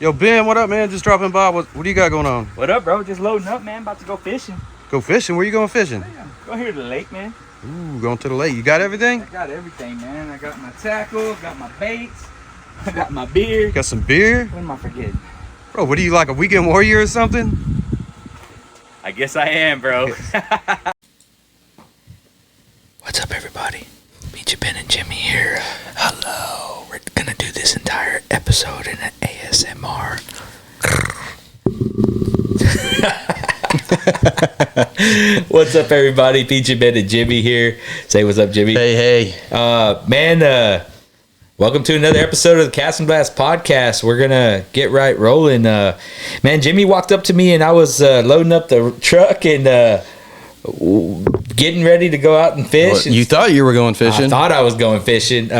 Yo, Ben, what up, man? Just dropping by. What do you got going on? What up, bro? Just loading up, man. About to go fishing. Go fishing? Where you going fishing? Go here to the lake, man. Ooh, going to the lake. You got everything? I got everything, man. I got my tackle, got my baits, I got my beer. Got some beer? What am I forgetting? Bro, what are you, like a weekend warrior or something? I guess I am, bro. What's up, everybody? Pinche, Ben, and Jimmy here. Hello. We're gonna do this entire episode in an ASMR. What's up, everybody? Pinche, Ben, and Jimmy here. Say what's up, Jimmy. Hey. Welcome to another episode of the Cast&Blast podcast. We're gonna get right rolling. Man, Jimmy walked up to me and I was loading up the truck and getting ready to go out and fish. Well, you thought you were going fishing? I thought I was going fishing.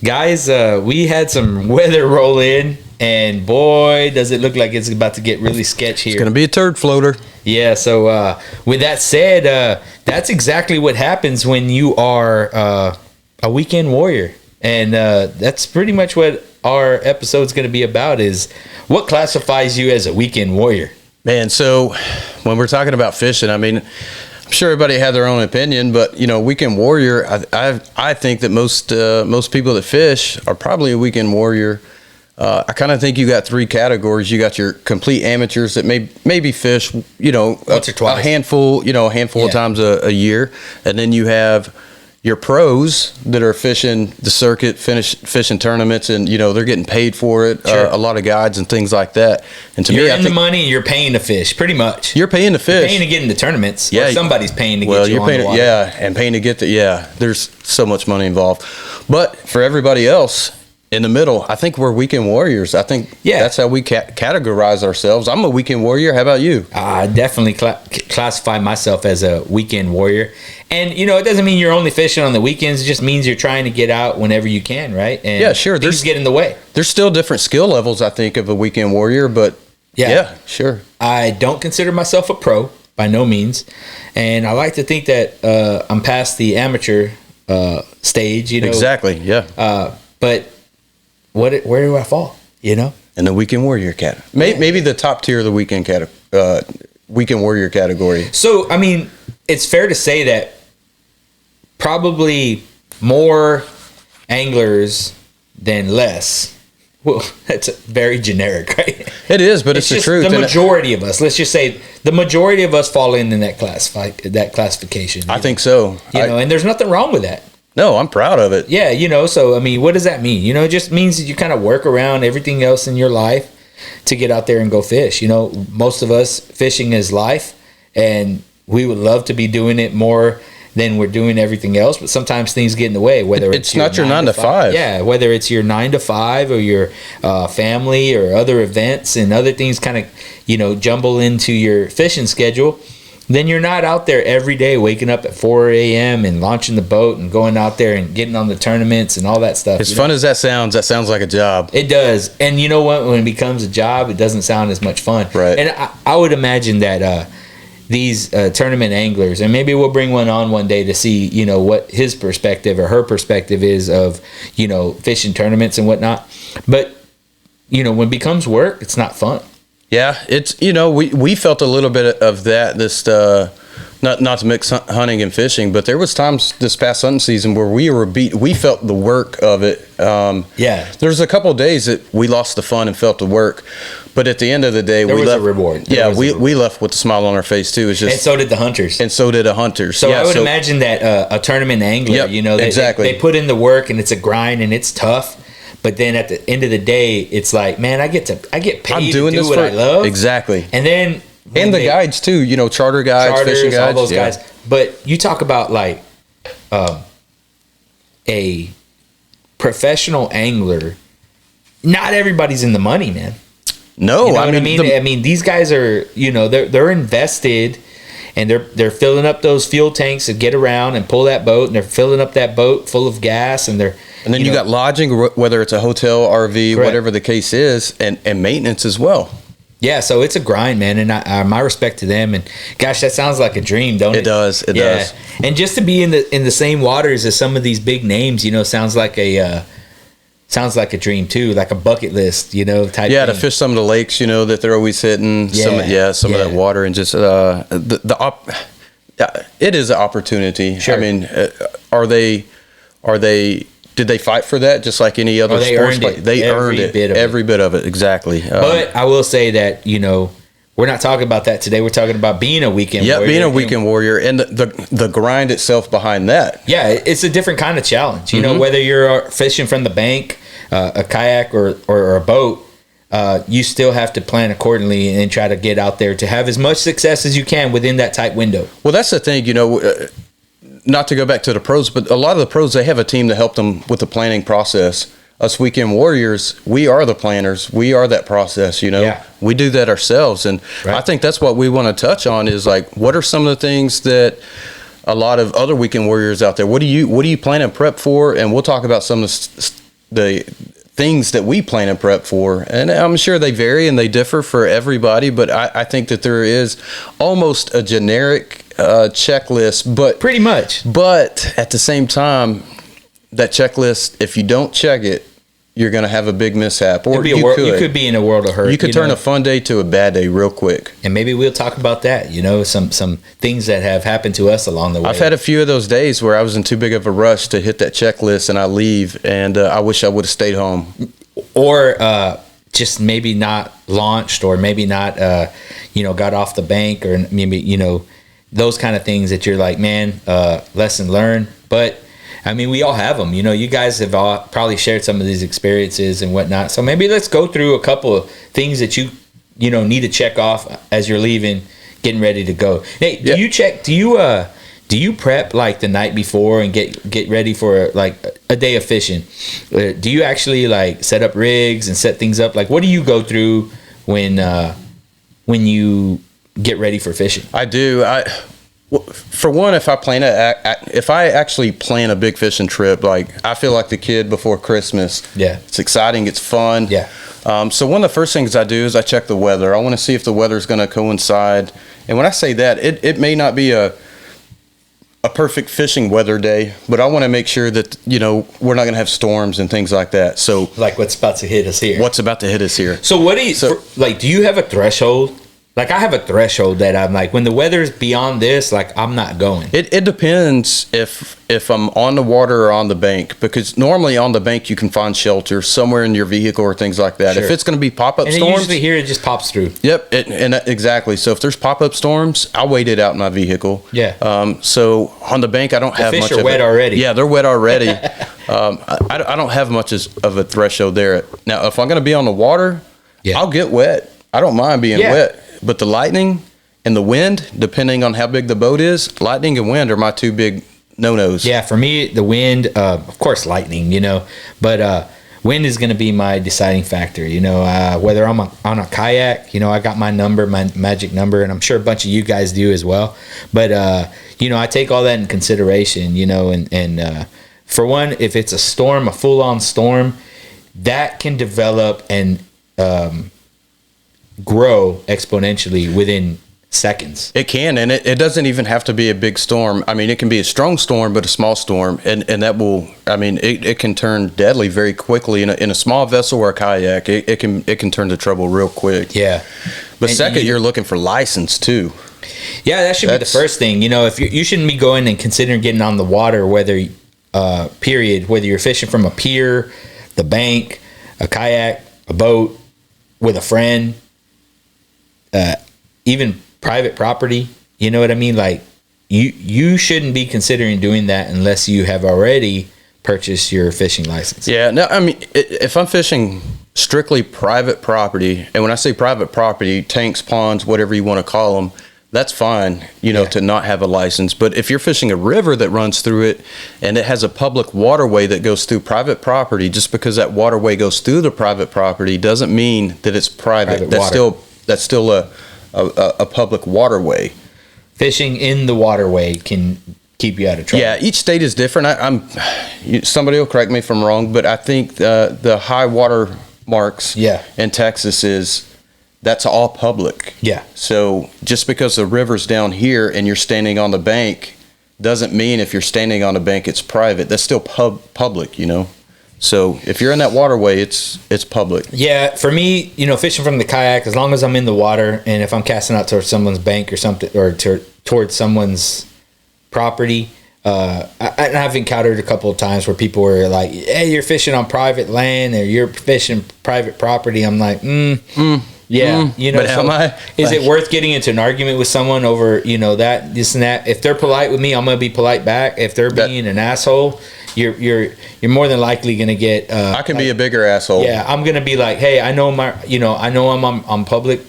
Guys, we had some weather roll in, and boy, does it look like it's about to get really sketchy here. It's going to be a turd floater. Yeah, so with that said, that's exactly what happens when you are a weekend warrior. And that's pretty much what our episode's going to be about, is what classifies you as a weekend warrior. Man, so when we're talking about fishing, I mean, I'm sure everybody had their own opinion, but you know, weekend warrior, I think that most people that fish are probably a weekend warrior. I kind of think you got three categories. You got your complete amateurs that maybe fish, you know, once or twice, a handful of times a year, and then you have your pros that are fishing the circuit, fishing tournaments, and you know they're getting paid for it. Sure. A lot of guides and things like that. And to you're me, I in think the money. You're paying to fish, pretty much. You're paying to fish. You're paying to get into tournaments. Yeah, or somebody's paying to get you you're on paying the water. and paying to get the There's so much money involved, but for everybody else in the middle, I think we're weekend warriors. I think that's how we categorize ourselves. I'm a weekend warrior. How about you? I definitely classify myself as a weekend warrior. And, you know, it doesn't mean you're only fishing on the weekends. It just means you're trying to get out whenever you can, right? And yeah, sure. Things get in the way. There's still different skill levels, I think, of a weekend warrior, but yeah, sure. I don't consider myself a pro, by no means. And I like to think that I'm past the amateur stage, you know. Exactly, yeah. But where do I fall, you know? In the weekend warrior category. Maybe the top tier of the weekend warrior category. So, I mean, it's fair to say that probably more anglers than less. Well, that's very generic, right? It is, but it's the truth. The majority of us, let's just say, the majority of us fall in that classification. I think so. You know, and there's nothing wrong with that. No, I'm proud of it. Yeah, you know, so, I mean, what does that mean? You know, it just means that you kind of work around everything else in your life to get out there and go fish. You know, most of us, fishing is life, and we would love to be doing it more than we're doing everything else, but sometimes things get in the way, whether it's not your 9 to 5. Yeah, whether it's your 9 to 5 or your family or other events and other things kind of, you know, jumble into your fishing schedule. Then you're not out there every day waking up at 4 a.m. and launching the boat and going out there and getting on the tournaments and all that stuff. As fun as that sounds like a job. It does. And you know what? When it becomes a job, it doesn't sound as much fun. Right. And I would imagine that these tournament anglers, and maybe we'll bring one on one day to see, you know, what his perspective or her perspective is of, you know, fishing tournaments and whatnot. But, you know, when it becomes work, it's not fun. Yeah, it's, you know, we felt a little bit of that not to mix hunting and fishing, but there was times this past hunting season where we felt the work of it. There's a couple of days that we lost the fun and felt the work, but at the end of the day, there was a reward. We left with a smile on our face too. It's just, and so did the hunters. And so did a hunter. So I would imagine that a tournament angler, you know, they put in the work and it's a grind and it's tough. But then at the end of the day, it's like, man, I get paid to do what I love. Exactly. And then the guides too, you know, charters, fishing guides, all those guys. But you talk about like a professional angler. Not everybody's in the money, man. No, you know what I mean. I mean, these guys are, you know, they're invested. And they're filling up those fuel tanks to get around and pull that boat, and they're filling up that boat full of gas, and then you got lodging, whether it's a hotel, RV, correct, whatever the case is, and maintenance as well. Yeah, so it's a grind, man, and my respect to them. And gosh, that sounds like a dream, don't it? It does. It does. And just to be in the same waters as some of these big names, you know, sounds like a sounds like a dream too, like a bucket list, type Yeah, thing. to fish some of the lakes, that they're always hitting. Some of that water, and just it is an opportunity. Sure. I mean, did they fight for that just like any other they sports? earned it. They earned it. Every bit of it, exactly. But I will say that, we're not talking about that today. We're talking about being a weekend warrior. Yeah, being a weekend warrior and the grind itself behind that. Yeah, it's a different kind of challenge. Whether you're fishing from the bank, a kayak, or a boat, you still have to plan accordingly and try to get out there to have as much success as you can within that tight window. Well, that's the thing, not to go back to the pros, but a lot of the pros, they have a team to help them with the planning process. Us weekend warriors, we are the planners. We are that process, Yeah. We do that ourselves. And Right. I think that's what we want to touch on is like, what are some of the things that a lot of other weekend warriors out there, what do you plan and prep for? And we'll talk about some of the things that we plan and prep for. And I'm sure they vary and they differ for everybody, but I think that there is almost a generic checklist, but Pretty much. But at the same time, that checklist, if you don't check it, you're going to have a big mishap. Or You could be in a world of hurt. You could turn a fun day to a bad day real quick. And maybe we'll talk about that, some things that have happened to us along the way. I've had a few of those days where I was in too big of a rush to hit that checklist and I leave, and I wish I would have stayed home. Or just maybe not launched, or maybe not, got off the bank, or maybe, those kind of things that you're like, man, lesson learned. But I mean, we all have them. You guys have all probably shared some of these experiences and whatnot. So maybe let's go through a couple of things that you need to check off as you're leaving, getting ready to go. Hey, do you check? Do you prep like the night before and get ready for like a day of fishing? Do you actually like set up rigs and set things up? Like, what do you go through when you get ready for fishing? I do. For one, if I actually plan a big fishing trip, like I feel like the kid before Christmas. Yeah. It's exciting. It's fun. Yeah. So one of the first things I do is I check the weather. I want to see if the weather is going to coincide. And when I say that, it may not be a perfect fishing weather day, but I want to make sure that, we're not going to have storms and things like that. So like what's about to hit us here. So what do you, do you have a threshold? Like, I have a threshold that I'm like, when the weather's beyond this, like, I'm not going. It depends if I'm on the water or on the bank, because normally on the bank you can find shelter somewhere in your vehicle or things like that. Sure. If it's going to be pop-up and storms. usually here it just pops through. Yep, exactly. So if there's pop-up storms, I'll wait it out in my vehicle. Yeah. So on the bank, I don't have much of it. The fish are wet already. Yeah, they're wet already. I don't have much of a threshold there. Now, if I'm going to be on the water, I'll get wet. I don't mind being wet. But the lightning and the wind, depending on how big the boat is, lightning and wind are my two big no-nos. Yeah, for me, the wind, of course, lightning, but wind is going to be my deciding factor. Whether I'm on a kayak, I got my number, my magic number, and I'm sure a bunch of you guys do as well. But, I take all that in consideration, and for one, if it's a storm, a full-on storm, that can develop and grow exponentially within seconds. It can, and it doesn't even have to be a big storm. I mean, it can be a strong storm, but a small storm, and that will, it can turn deadly very quickly in a small vessel or a kayak. It can turn to trouble real quick. Yeah. But second, you're looking for license too. Yeah, that should be the first thing. If you shouldn't be going and considering getting on the water, whether you're fishing from a pier, the bank, a kayak, a boat, with a friend, even private property, you know what I mean? Like, you shouldn't be considering doing that unless you have already purchased your fishing license. Yeah, no, if I'm fishing strictly private property, and when I say private property, tanks, ponds, whatever you want to call them, that's fine, to not have a license. But if you're fishing a river that runs through it and it has a public waterway that goes through private property, just because that waterway goes through the private property doesn't mean that it's private. That's still a public waterway. Fishing in the waterway can keep you out of trouble. Yeah, each state is different. Somebody will correct me if I'm wrong, but I think the high water marks in Texas that's all public. Yeah. So just because the river's down here and you're standing on the bank doesn't mean if you're standing on the bank it's private. That's still public, So if you're in that waterway, it's public. Yeah, for me, fishing from the kayak, as long as I'm in the water and if I'm casting out towards someone's bank or something, or towards someone's property, I've encountered a couple of times where people were like, "Hey, you're fishing on private land or you're fishing private property." I'm like, yeah, But how am I? Is it worth getting into an argument with someone over, that, this and that? If they're polite with me, I'm gonna be polite back. If they're being an asshole, you're more than likely gonna get. I can be a bigger asshole. Yeah, I'm gonna be like, hey, I know I'm on public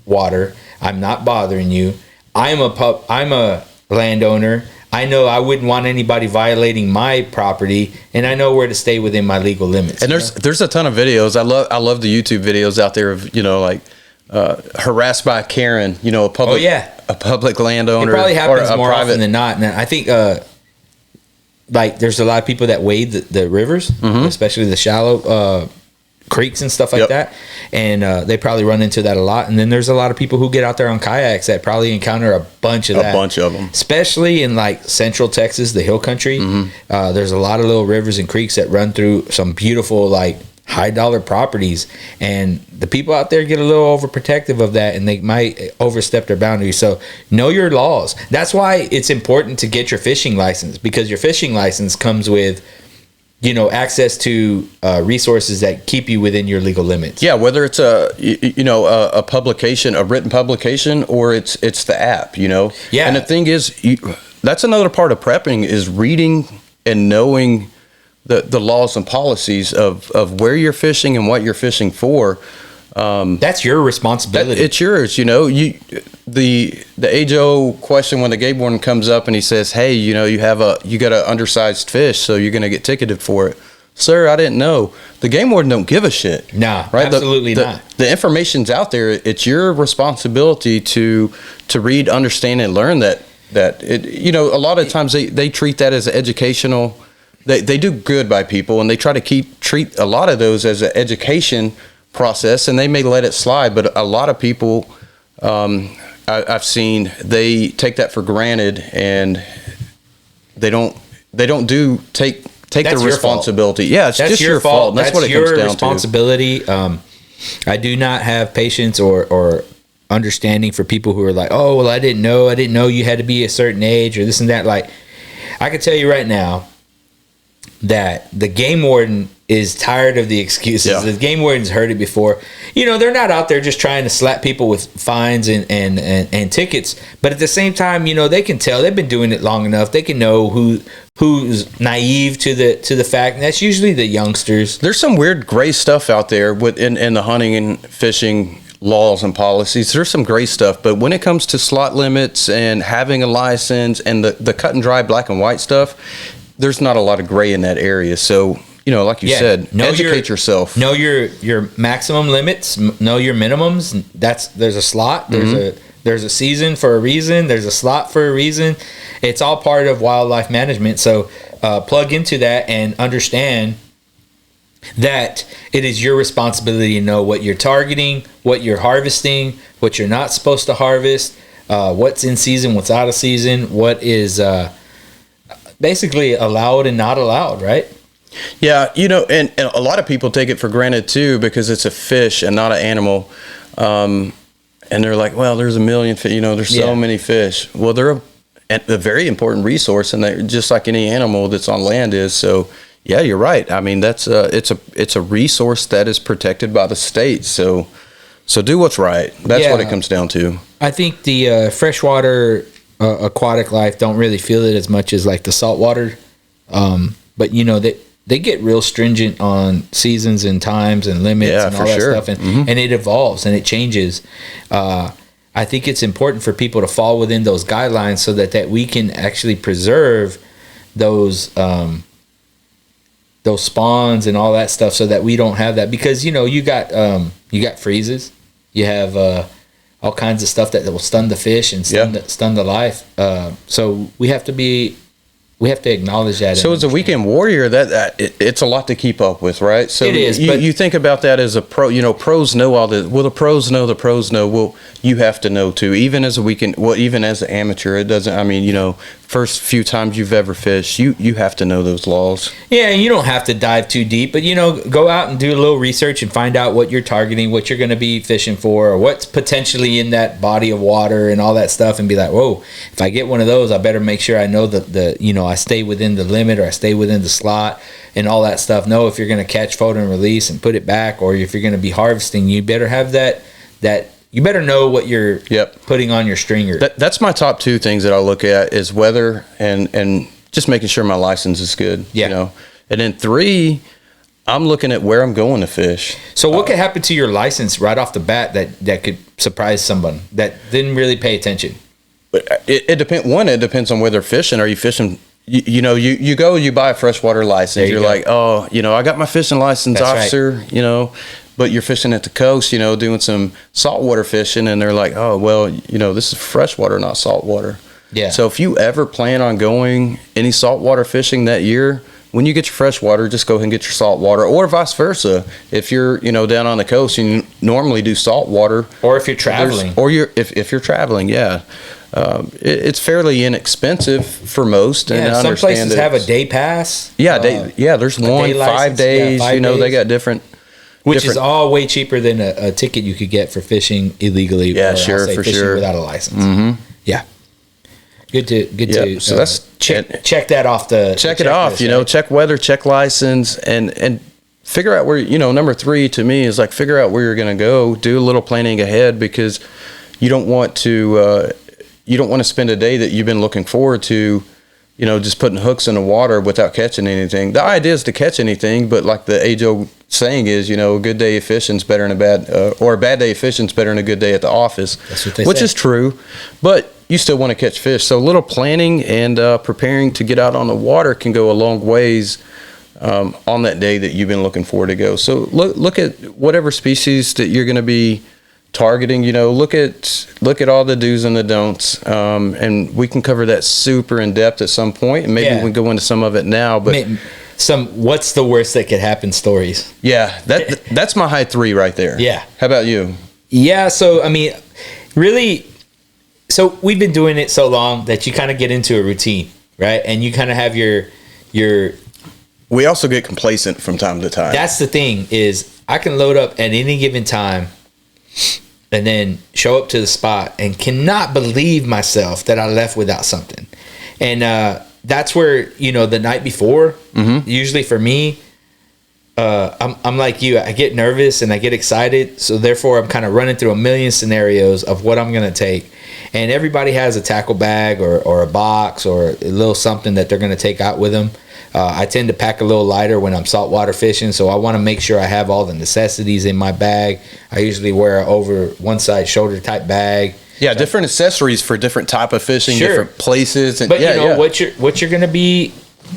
water. I'm not bothering you. I'm a landowner. I know I wouldn't want anybody violating my property, and I know where to stay within my legal limits. And there's a ton of videos. I love the YouTube videos out there of like harassed by Karen. A public a public landowner. It probably happens or a more private, often than not. And I think there's a lot of people that wade the rivers, especially the shallow creeks and stuff like that, and they probably run into that a lot. And then there's a lot of people who get out there on kayaks that probably encounter a bunch of them, especially in like central Texas, the hill country. There's a lot of little rivers and creeks that run through some beautiful like high dollar properties, and the people out there get a little overprotective of that, and they might overstep their boundaries. So know your laws. That's why it's important to get your fishing license, because your fishing license comes with access to resources that keep you within your legal limits. Yeah, whether it's a publication, a written publication, or it's the app. Yeah. And the thing is, that's another part of prepping is reading and knowing the laws and policies of where you're fishing and what you're fishing for. That's your responsibility. It's yours. The age-old question when the game warden comes up and he says, "Hey, you got an undersized fish, so you're going to get ticketed for it." Sir, I didn't know. The game warden don't give a shit. Nah, right? absolutely not. The information's out there. It's your responsibility to read, understand, and learn that it. A lot of times they treat that as educational. They do good by people, and they try to treat a lot of those as an education process, and they may let it slide. But a lot of people. I've seen they take that for granted, and they don't take the responsibility. Yeah, it's just your fault. That's what it comes down to. That's your responsibility. I do not have patience or understanding for people who are like, "Oh, well, I didn't know you had to be a certain age or this and that." Like, I can tell you right now that the game warden is tired of the excuses. Yeah. The game warden's heard it before. They're not out there just trying to slap people with fines and tickets, but at the same time, they can tell they've been doing it long enough. They can know who's naive to the fact, and that's usually the youngsters. There's some weird gray stuff out there in the hunting and fishing laws and policies. There's some gray stuff, but when it comes to slot limits and having a license and the cut and dry black and white stuff, there's not a lot of gray in that area. So, like you said, educate yourself. Know your maximum limits. Know your minimums. There's a slot. There's a season for a reason. There's a slot for a reason. It's all part of wildlife management. So plug into that and understand that it is your responsibility to know what you're targeting, what you're harvesting, what you're not supposed to harvest, what's in season, what's out of season, what is basically allowed and not allowed, right? Yeah, and a lot of people take it for granted too because it's a fish and not an animal. And they're like, well, there's a million fish, there's so many fish. Well, they're a very important resource, and they're just like any animal that's on land is. So, yeah, you're right. I mean, it's a resource that is protected by the state. So do what's right. That's what it comes down to. I think the freshwater aquatic life don't really feel it as much as like the saltwater. But they get real stringent on seasons and times and limits and all that stuff, and it evolves and it changes. I think it's important for people to fall within those guidelines so that we can actually preserve those spawns and all that stuff, so that we don't have that, because you got freezes, you have all kinds of stuff that will stun the fish and stun the life. So we have to be we have to acknowledge that. So as a weekend warrior, it's a lot to keep up with, right? So it is. You think about that as a pro. You know, pros know all this. Well, the pros know. The pros know. Well, you have to know too. Even as a weekend, well, even as an amateur, it doesn't. I mean, you know, first few times you've ever fished, you have to know those laws. Yeah, you don't have to dive too deep, but you know, go out and do a little research and find out what you're targeting, what you're going to be fishing for, or what's potentially in that body of water and all that stuff, and be like, whoa, if I get one of those, I better make sure I know the you know, I stay within the limit or I stay within the slot and all that stuff. Know if you're going to catch, photo, and release and put it back, or if you're going to be harvesting, you better have that you better know what you're putting on your stringer. That's my top two things that I look at is weather and just making sure my license is good. Yeah. You know, and then 3, I'm looking at where I'm going to fish. So what could happen to your license right off the bat that could surprise someone that didn't really pay attention? It depends. One, it depends on where they're fishing. Are you fishing? You know, you go, you buy a freshwater license. You're like, oh, you know, I got my fishing license, That's officer. right. You know, but you're fishing at the coast. You know, doing some saltwater fishing, and they're like, oh, well, you know, this is freshwater, not saltwater. Yeah. So if you ever plan on going any saltwater fishing that year, when you get your freshwater, just go ahead and get your saltwater, or vice versa. If you're, you know, down on the coast, you normally do saltwater, or if you're traveling, if you're traveling, yeah. It's fairly inexpensive for most. And some places have a day pass. Yeah, there's one 5 days. Yeah, 5 you know, days. they got different. Which is all way cheaper than a ticket you could get for fishing illegally. Yeah, or sure, fishing sure. without a license. Mm-hmm. Yeah. Good to. So that's check that off the. Check it off. List, you know, right? check weather, check license, and figure out where. You know, number 3 to me is like figure out where you're going to go. Do a little planning ahead because you don't want to. You don't want to spend a day that you've been looking forward to, you know, just putting hooks in the water without catching anything. The idea is to catch anything, but like the age-old saying is, you know, a good day of fishing's better than or a bad day of fishing's better than a good day at the office. That's what they which say. is true, but you still want to catch fish. So a little planning and preparing to get out on the water can go a long ways on that day that you've been looking forward to go. So look at whatever species that you're going to be targeting, you know, look at all the do's and the don'ts, and we can cover that super in depth at some point, and maybe we can go into some of it now. But what's the worst that could happen stories? Yeah, that's my high 3 right there. Yeah. How about you? Yeah. So I mean, really, so we've been doing it so long that you kind of get into a routine, right? And you kind of have your. We also get complacent from time to time. That's the thing is I can load up at any given time. And then show up to the spot and cannot believe myself that I left without something. And that's where, you know, the night before, usually for me, I'm like you. I get nervous and I get excited. So therefore, I'm kind of running through a million scenarios of what I'm going to take. And everybody has a tackle bag or a box or a little something that they're going to take out with them. I tend to pack a little lighter when I'm saltwater fishing, so I want to make sure I have all the necessities in my bag. I usually wear an over one side shoulder type bag. Yeah, different accessories for different type of fishing, Sure. different places. And but you know what you're going to be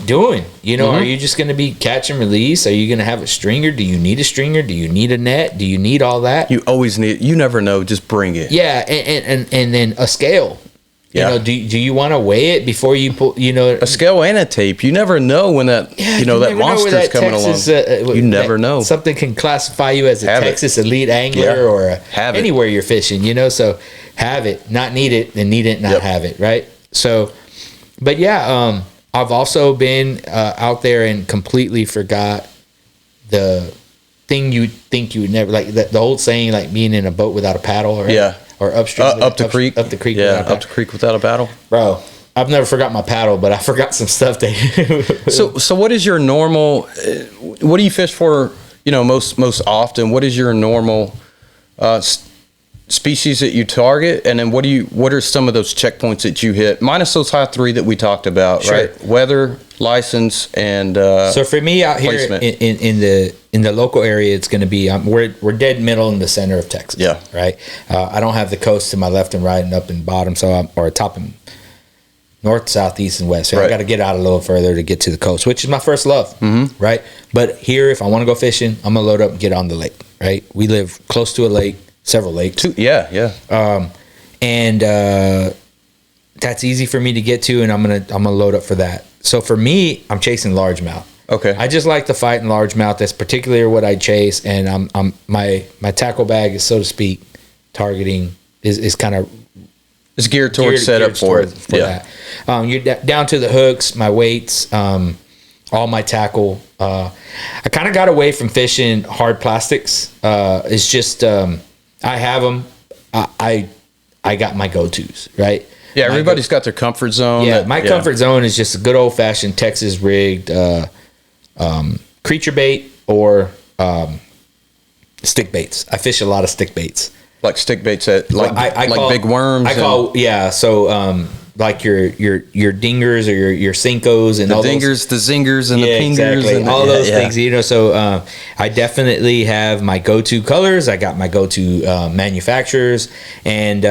doing. You know, are you just going to be catch and release? Are you going to have a stringer? Do you need a stringer? Do you need a net? Do you need all that? You always need. You never know. Just bring it. Yeah, and then a scale. Yeah. You know, do you want to weigh it before you pull? You know, a scale and a tape. You never know when that that monster's coming along. You never know. Something can classify you as a Texas elite angler or anywhere you're fishing. You know, so have it, not need it, and need it, not have it. Right. So, but yeah, I've also been out there and completely forgot the thing you think you would never like. The old saying, like being in a boat without a paddle. Right? Yeah. Or upstream, up the creek. Up the creek. Yeah, up the creek without a paddle. Bro, I've never forgot my paddle, but I forgot some stuff. So what is your normal? What do you fish for? You know, most often. What is your normal species that you target, and then what are some of those checkpoints that you hit, minus those high 3 that we talked about, Sure. right? Weather, license, and so for me out here in the local area, it's going to be we're dead middle in the center of Texas. Yeah. Right. I don't have the coast to my left and right and up and bottom, or top and north, south, east, and west. So right. I got to get out a little further to get to the coast, which is my first love. Mm-hmm. Right. But here, if I want to go fishing, I'm gonna load up and get on the lake. Right. We live close to a lake. Several lakes. Yeah. And that's easy for me to get to, and I'm gonna load up for that. So for me, I'm chasing largemouth. Okay. I just like to fight in largemouth. That's particularly what I chase, and my tackle bag is, so to speak, targeting is kind of It's geared towards setup for that. You're down to the hooks, my weights, all my tackle. I kind of got away from fishing hard plastics. It's just I have them. I got my go-tos, right? Yeah, everybody's got their comfort zone. Yeah, my comfort zone is just a good old-fashioned Texas rigged creature bait or stick baits. I fish a lot of stick baits. Like stick baits that I call big worms. So like your dingers or your Cincos and the all dingers, the zingers, and the pingers, exactly. and all those things. So I definitely have my go-to colors. I got my go-to manufacturers, and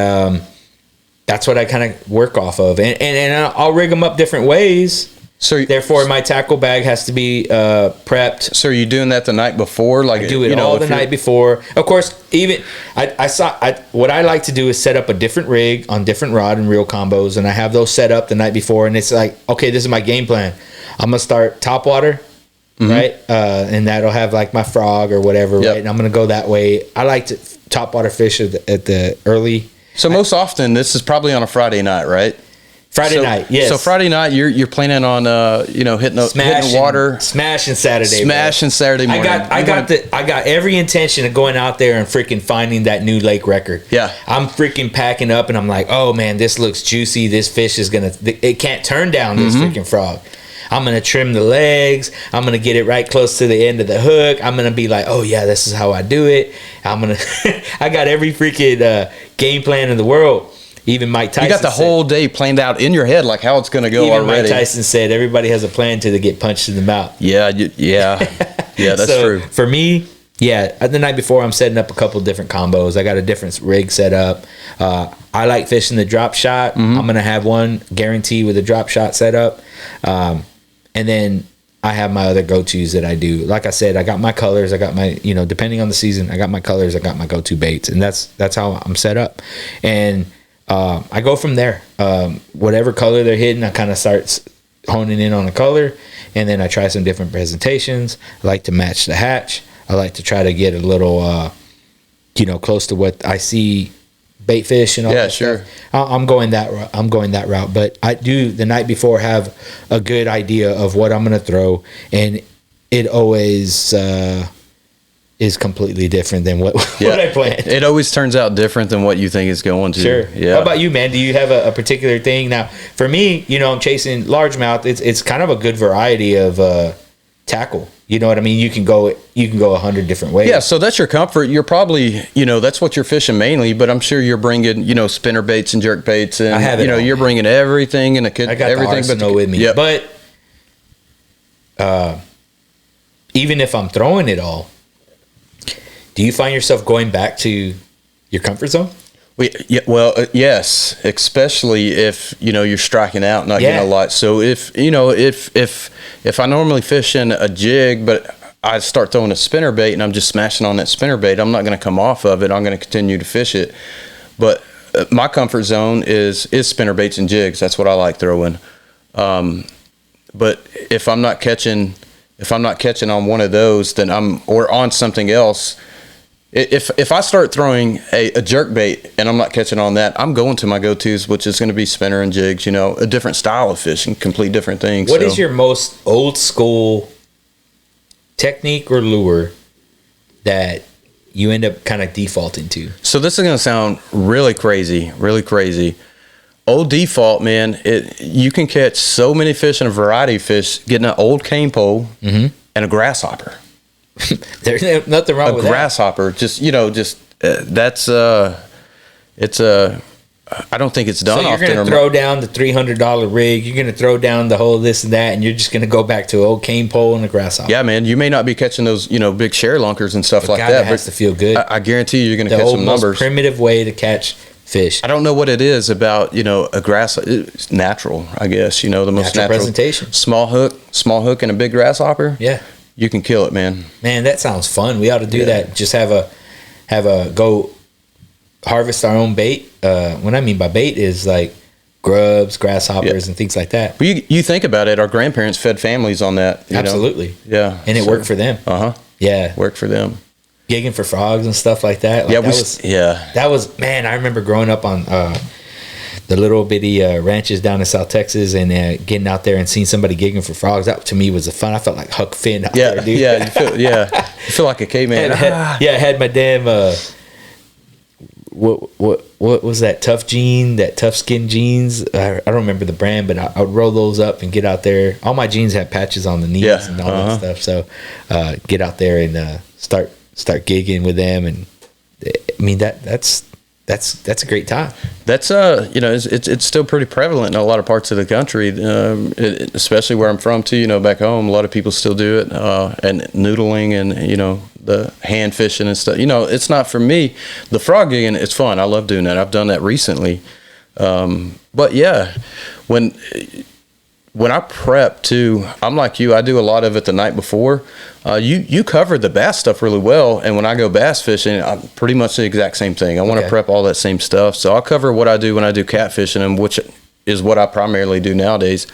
that's what I kind of work off of. And I'll rig them up different ways. So therefore, my tackle bag has to be prepped. So are you doing that the night before? Like I do it all the night before. Of course, even what I like to do is set up a different rig on different rod and reel combos, and I have those set up the night before. And it's like, okay, this is my game plan. I'm gonna start top water, right, and that'll have like my frog or whatever, right. And I'm gonna go that way. I like to top water fish at the early. So most often, this is probably on a Friday night, right? Friday night, yes. So Friday night, you're planning on hitting water, smashing Saturday, morning. I got every intention of going out there and freaking finding that new lake record. Yeah, I'm freaking packing up, and I'm like, oh man, this looks juicy. This fish is it can't turn down this freaking frog. I'm gonna trim the legs. I'm gonna get it right close to the end of the hook. I'm gonna be like, oh yeah, this is how I do it. I got every freaking game plan in the world. Even Mike Tyson. You got the whole day planned out in your head, like how it's going to go already. Mike Tyson said everybody has a plan till they get punched in the mouth. Yeah, that's true. For me, the night before I'm setting up a couple different combos. I got a different rig set up. I like fishing the drop shot. I'm going to have one guarantee with a drop shot set up. And then I have my other go-tos that I do. Like I said, I got my colors. I got my, depending on the season, I got my colors. I got my go-to baits. And that's how I'm set up. And I go from there. Whatever color they're hitting, I kind of start honing in on the color, and then I try some different presentations. I like to match the hatch. I like to try to get a little, close to what I see bait fish and all that stuff. I'm going that route. But I do the night before have a good idea of what I'm going to throw, and it always is completely different than what I planned. It always turns out different than what you think it's going to. Sure. Yeah. How about you, man? Do you have a particular thing? Now, for me, I'm chasing largemouth. It's kind of a good variety of tackle. You know what I mean? You can go 100 different ways. Yeah, so that's your comfort. You're probably, that's what you're fishing mainly, but I'm sure you're bringing, spinner baits and jerk baits, and I have it you're bringing everything, and I got everything the arsenal with me. Yep. But even if I'm throwing it all, do you find yourself going back to your comfort zone? Yes, especially if you're striking out, not getting a lot. So if I normally fish in a jig, but I start throwing a spinner bait and I'm just smashing on that spinner bait, I'm not going to come off of it. I'm going to continue to fish it. But my comfort zone is spinner baits and jigs. That's what I like throwing. But if I'm not catching on one of those, then or on something else. If I start throwing a jerk bait and I'm not catching on that, I'm going to my go-tos, which is going to be spinner and jigs, a different style of fishing, complete different things. What is your most old school technique or lure that you end up kind of defaulting to? So this is going to sound really crazy. Old default, man, you can catch so many fish and a variety of fish getting an old cane pole and a grasshopper. There's nothing wrong with that. A grasshopper, that's it's I don't think it's done often. So you're going to throw down the $300 rig. You're going to throw down the whole this and that, and you're just going to go back to an old cane pole and a grasshopper. Yeah, man. You may not be catching those, big share lunkers and stuff like that. That has to feel good. I guarantee you're going to catch some numbers. The most primitive way to catch fish. I don't know what it is about, a grass. It's natural, I guess. The most natural presentation. Small hook, and a big grasshopper. Yeah. You can kill it, man. Man, that sounds fun. We ought to do that. Just have a go harvest our own bait. What I mean by bait is like grubs, grasshoppers, and things like that. Well, you think about it. Our grandparents fed families on that. Absolutely. Yeah. And it worked for them. Yeah. Worked for them. Gigging for frogs and stuff like that. Like that was, man, I remember growing up on the little bitty ranches down in South Texas and getting out there and seeing somebody gigging for frogs. That to me was the fun. I felt like Huck Finn out there, dude. You feel like a caveman. I had my damn what was that tough skin jeans? I don't remember the brand, but I would roll those up and get out there. All my jeans have patches on the knees and all that stuff. So get out there and start gigging with them, and I mean that's a great time. That's it's still pretty prevalent in a lot of parts of the country, especially where I'm from too. Back home, a lot of people still do it, and noodling and the hand fishing and stuff. It's not for me. The frog gigging, it's fun. I love doing that. I've done that recently, but yeah, when I prep too, I'm like you. I do a lot of it the night before. You cover the bass stuff really well, and when I go bass fishing, I'm pretty much the exact same thing. I want to prep all that same stuff, so I'll cover what I do when I do catfishing, and which is what I primarily do nowadays.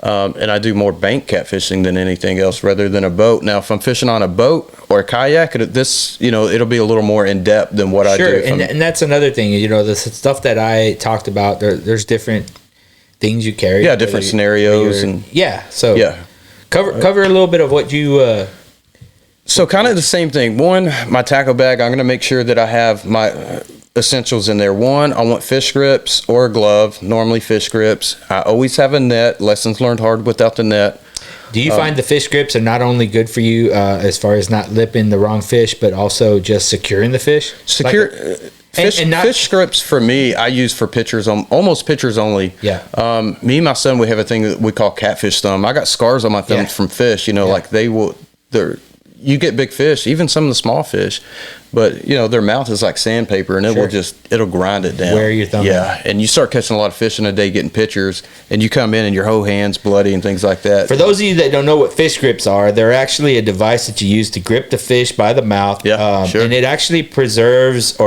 And I do more bank catfishing than anything else, rather than a boat. Now, if I'm fishing on a boat or a kayak, it'll be a little more in depth than what I do. Sure, and that's another thing. The stuff that I talked about. There's different things you carry. Yeah, different scenarios cover a little bit of what you. So kind of the same thing. One, my tackle bag. I'm going to make sure that I have my essentials in there. One, I want fish grips or a glove. Normally fish grips. I always have a net. Lessons learned hard without the net. Do you find the fish grips are not only good for you as far as not lipping the wrong fish, but also just securing the fish? Fish grips for me, I use for pitchers, almost pitchers only. Yeah. Me and my son, we have a thing that we call catfish thumb. I got scars on my thumbs from fish. Like you get big fish, even some of the small fish, but their mouth is like sandpaper, and it'll grind it down. Wear your thumb. Yeah, and you start catching a lot of fish in a day, getting pictures, and you come in and your whole hand's bloody and things like that. For those of you that don't know what fish grips are, they're actually a device that you use to grip the fish by the mouth. Yeah, sure. And it actually preserves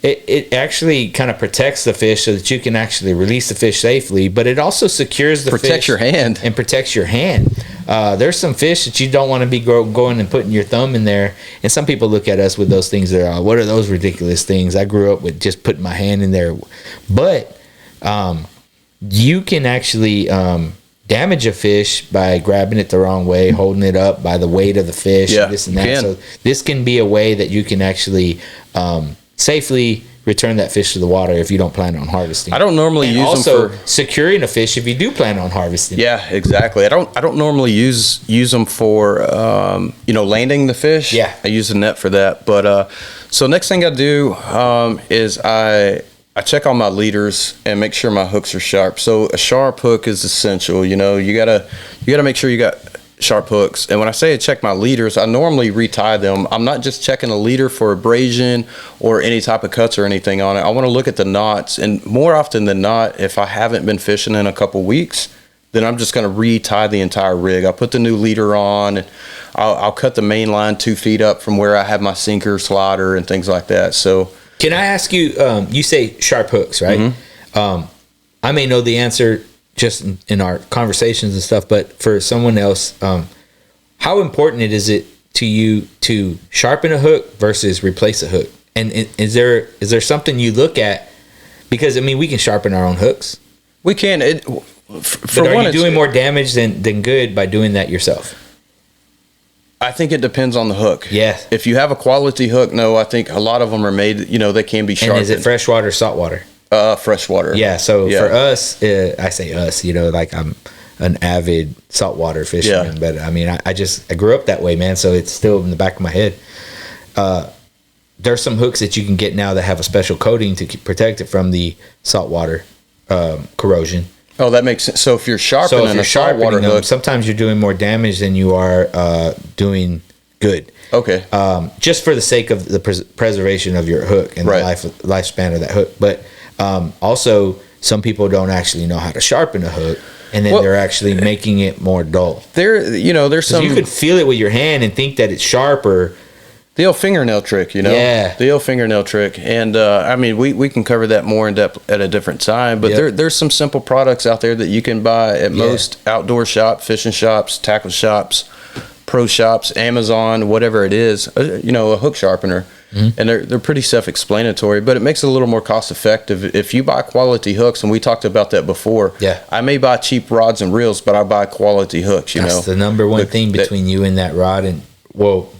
it actually kind of protects the fish so that you can actually release the fish safely, but it also secures the fish. Protects your hand. And protects your hand. There's some fish that you don't want to be going and putting your thumb in there, and some people look at us with those things that are, what are those ridiculous things? I grew up with just putting my hand in there. But you can actually damage a fish by grabbing it the wrong way, holding it up by the weight of the fish, this and that. So this can be a way that you can actually safely return that fish to the water if you don't plan on harvesting. I don't normally use them for securing a fish if you do plan on harvesting. Yeah, exactly. I don't normally use them for landing the fish. Yeah, I use the net for that. But so next thing I do is I check on my leaders and make sure my hooks are sharp. So a sharp hook is essential. You gotta make sure you got sharp hooks. And when I say I check my leaders, I normally retie them. I'm not just checking a leader for abrasion or any type of cuts or anything on it. I want to look at the knots, and more often than not, if I haven't been fishing in a couple weeks, then I'm just going to retie the entire rig. I'll put the new leader on, and I'll cut the main line 2 feet up from where I have my sinker, slider, and things like that. So can I ask you, you say sharp hooks, right? Mm-hmm. I may know the answer just in our conversations and stuff, but for someone else, how important is it to you to sharpen a hook versus replace a hook? And is there something you look at? Because we can sharpen our own hooks. We can. But are you doing more damage than good by doing that yourself? I think it depends on the hook. Yeah. If you have a quality hook, no, I think a lot of them are made, they can be sharpened. And is it freshwater or saltwater? Freshwater. Yeah. So for us, I say us, like I'm an avid saltwater fisherman, but I grew up that way, man. So it's still in the back of my head. There's some hooks that you can get now that have a special coating to protect it from the saltwater corrosion. Oh, that makes sense. So if you're sharpening a saltwater hook, sometimes you're doing more damage than you are doing good. Okay. Just for the sake of the preservation of your hook and the lifespan of that hook. But also, some people don't actually know how to sharpen a hook, and then they're actually making it more dull. There's some. You could feel it with your hand and think that it's sharper. The old fingernail trick, you know? Yeah. The old fingernail trick. And, I mean, we can cover that more in depth at a different time, but there's some simple products out there that you can buy at most outdoor shop, fishing shops, tackle shops, pro shops, Amazon, whatever it is, you know, a hook sharpener. Mm-hmm. And they're pretty self-explanatory, but it makes it a little more cost-effective. If you buy quality hooks, and we talked about that before, I may buy cheap rods and reels, but I buy quality hooks, you know. That's the number one thing between you and that rod, and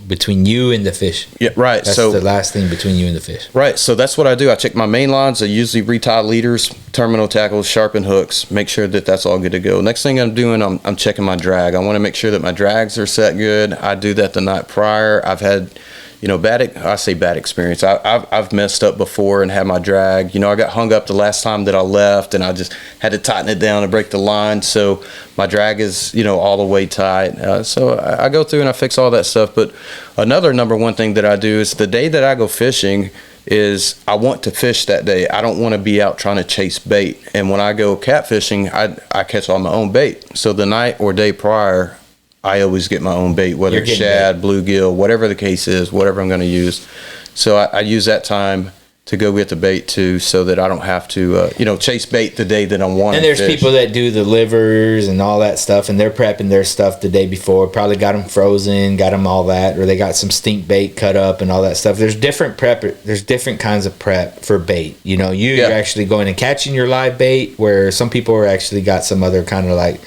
between you and the fish. Yeah, right. That's the last thing between you and the fish. Right. So that's what I do. I check my main lines. I usually retie leaders, terminal tackles, sharpen hooks, make sure that that's all good to go. Next thing I'm doing, I'm checking my drag. I want to make sure that my drags are set good. I do that the night prior. I've had, you know, bad experience. I've messed up before and had my drag. You know, I got hung up the last time that I left, and I just had to tighten it down and break the line. So my drag is, you know, all the way tight. So I go through and I fix all that stuff. But another number one thing that I do is the day that I go fishing is I want to fish that day. I don't want to be out trying to chase bait. And when I go catfishing, I catch all my own bait. So the night or day prior, I always get my own bait, whether it's shad, bluegill, whatever the case is, whatever I'm going to use. So I use that time to go get the bait too, so that I don't have to, you know, chase bait the day that I'm wanting. And there's people that do the livers and all that stuff, and they're prepping their stuff the day before. Probably got them frozen, got them all that, or they got some stink bait cut up and all that stuff. There's different prep. There's different kinds of prep for bait. You know, you're actually going and catching your live bait, where some people are actually got some other kind of like,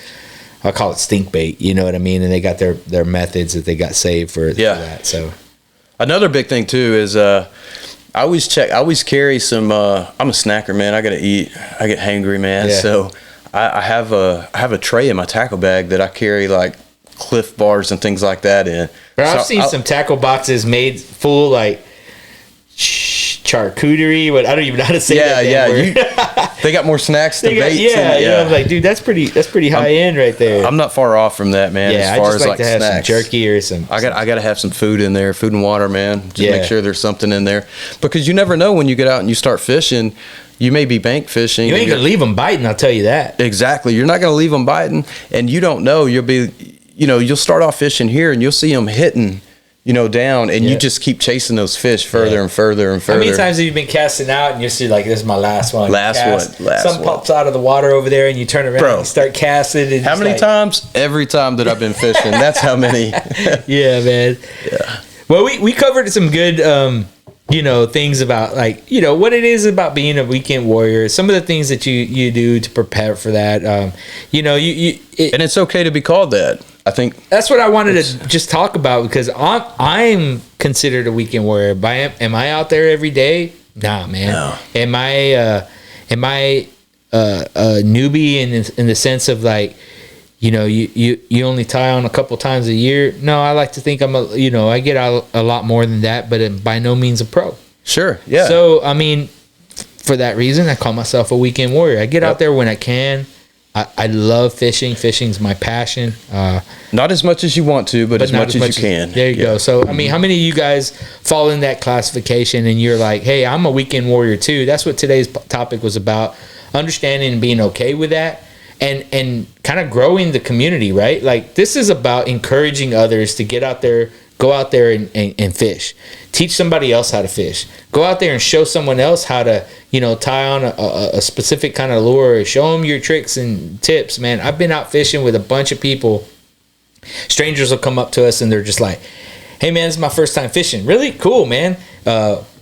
I'll call it stink bait, you know what I mean? And they got their methods that they got saved for that. So another big thing too is I always carry some I'm a snacker, man. I gotta eat. I get hangry, man. So I have a tray in my tackle bag that I carry like Cliff bars and things like that in. But I've seen some tackle boxes made full like charcuterie. What I don't even know how to say that word. They got more snacks than baits. I'm like, dude, that's pretty high end right there. I'm not far off from that, man. Yeah, as far I just as like to have snacks. some jerky or some. I got to have some food in there, food and water, man. Just make sure there's something in there, because you never know when you get out and you start fishing. You may be bank fishing. You ain't gonna leave them biting, I'll tell you that. Exactly. You're not gonna leave them biting, and you don't know. You'll start off fishing here, and you'll see them hitting, you know, down, and you just keep chasing those fish further and further and further. How many times have you been casting out and you see like, this is my last one? Last one. Pops out of the water over there and you turn around and you start casting. And how many times? Every time that I've been fishing. That's how many. Yeah, man. Yeah. Well, we covered some good, you know, things about like, you know, what it is about being a weekend warrior. Some of the things that you do to prepare for that. You know, and it's okay to be called that. I think that's what I wanted to just talk about, because I'm considered a weekend warrior. Am I out there every day? Nah, man. No. Am I a newbie in the sense of like, you know, you only tie on a couple times a year? No, I like to think I get out a lot more than that, but I'm by no means a pro. Sure, yeah. So I mean, for that reason, I call myself a weekend warrior. I get out there when I can. I love fishing. Fishing's my passion. Not as much as you want to, but as much as you can. There you go. So, I mean, how many of you guys fall in that classification and you're like, hey, I'm a weekend warrior too? That's what today's topic was about. Understanding and being okay with that, and kind of growing the community, right? Like, this is about encouraging others to get out there, go out there and fish. Teach somebody else how to fish. Go out there and show someone else how to, you know, tie on a specific kind of lure. Show them your tricks and tips, man. I've been out fishing with a bunch of people. Strangers will come up to us and they're just like, hey, man, this is my first time fishing. Really? Cool, man.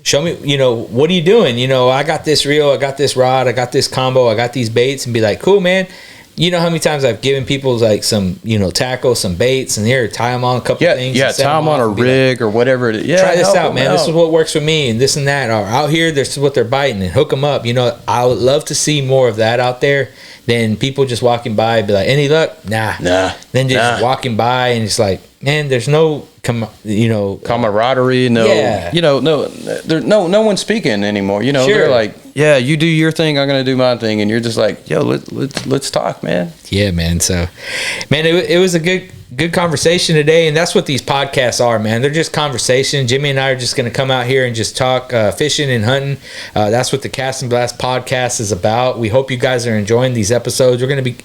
Show me, you know, what are you doing? You know, I got this reel, I got this rod, I got this combo, I got these baits, and be like, cool, man. You know how many times I've given people like some, you know, tackle, some baits, and here, tie them on a couple things. Yeah, tie them on a rig or whatever it is. Yeah, try this out, man. This is what works for me, and this and that. Or out here, this is what they're biting, and hook them up. You know, I would love to see more of that out there than people just walking by and be like, any luck? Nah. Then just walking by and it's like, man, there's no, camaraderie. No one's speaking anymore. You know, sure. They're like, yeah, you do your thing, I'm gonna do my thing, and you're just like, yo, let's talk, man. Yeah, man. So, man, it was a good conversation today, and that's what these podcasts are, man. They're just conversation. Jimmy and I are just gonna come out here and just talk fishing and hunting. That's what the Cast and Blast podcast is about. We hope you guys are enjoying these episodes. We're gonna be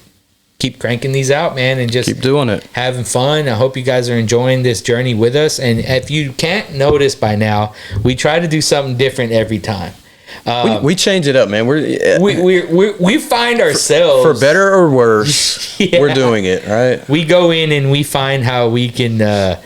keep cranking these out, man, and just Keep doing it. having fun. I hope you guys are enjoying this journey with us. And if you can't notice by now, we try to do something different every time. We change it up, man. We find ourselves, for better or worse. Yeah. We're doing it right. We go in and we find how we can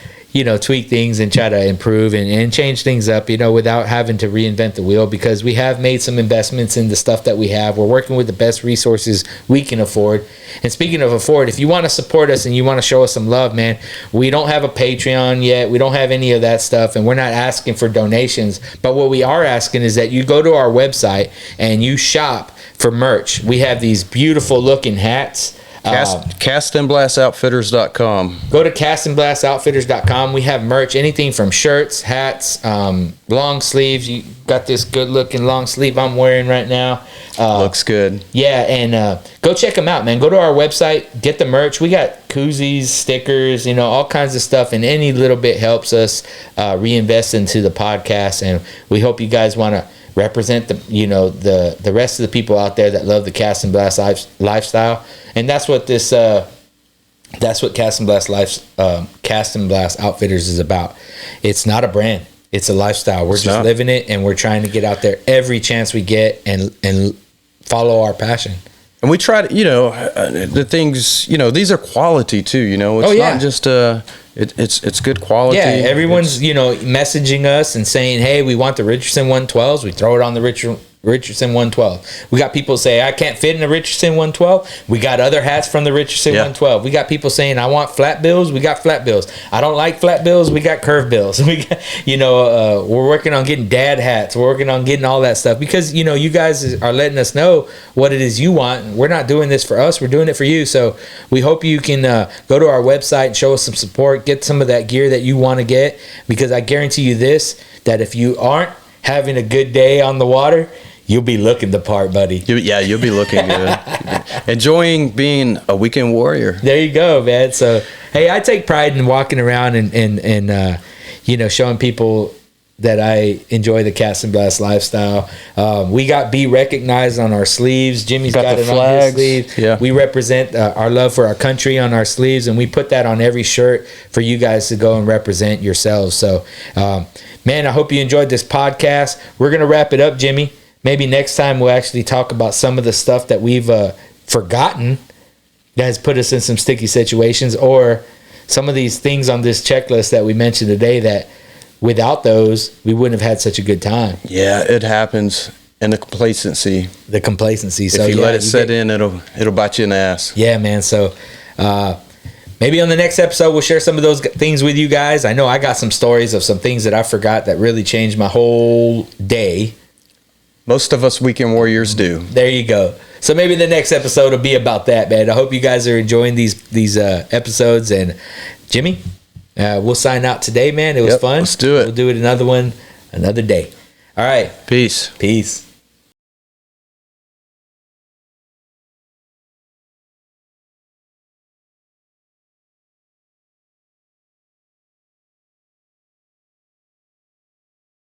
tweak things and try to improve and change things up, without having to reinvent the wheel, because we have made some investments in the stuff that we have. We're working with the best resources we can afford. And speaking of afford, if you want to support us and you want to show us some love, man, we don't have a Patreon yet. We don't have any of that stuff, and we're not asking for donations. But what we are asking is that you go to our website and you shop for merch. We have these beautiful looking hats. Cast&BlastOutfitters.com. Go to castandblastoutfitters.com. We have merch, anything from shirts, hats, long sleeves. You got this good looking long sleeve I'm wearing right now. Looks good. Yeah, and go check them out, man. Go to our website, get the merch. We got koozies, stickers, all kinds of stuff, and any little bit helps us reinvest into the podcast. And we hope you guys want to represent the rest of the people out there that love the Cast and Blast lifestyle. And that's what Cast and Blast Cast and Blast Outfitters is about. It's not a brand, it's a lifestyle. We're just living it, and we're trying to get out there every chance we get and follow our passion. And we try to, the things, these are quality too, it's not just it's good quality. Yeah, everyone's messaging us and saying, hey, we want the Richardson 112s. We throw it on the Richardson 112. We got people say, I can't fit in the Richardson 112. We got other hats from the Richardson 112. We got people saying, I want flat bills. We got flat bills. I don't like flat bills. We got curved bills. We got, we're working on getting dad hats. We're working on getting all that stuff because, you guys are letting us know what it is you want. We're not doing this for us. We're doing it for you. So we hope you can go to our website and show us some support, get some of that gear that you want to get, because I guarantee you this, that if you aren't having a good day on the water, you'll be looking the part, buddy. You'll be looking good. Enjoying being a weekend warrior. There you go, man. So, hey, I take pride in walking around and showing people that I enjoy the Cast and Blast lifestyle. We got Be Recognized on our sleeves. Jimmy's got it on his sleeve. Yeah. We represent our love for our country on our sleeves, and we put that on every shirt for you guys to go and represent yourselves. So, man, I hope you enjoyed this podcast. We're going to wrap it up, Jimmy. Maybe next time we'll actually talk about some of the stuff that we've forgotten that has put us in some sticky situations, or some of these things on this checklist that we mentioned today that without those, we wouldn't have had such a good time. Yeah, it happens. And the complacency. So if you let it set in, it'll bite you in the ass. Yeah, man. So maybe on the next episode, we'll share some of those things with you guys. I know I got some stories of some things that I forgot that really changed my whole day. Most of us weekend warriors do. There you go. So maybe the next episode will be about that, man. I hope you guys are enjoying these episodes. And Jimmy, we'll sign out today, man. It was fun. Let's do it. We'll do it another day. All right. Peace.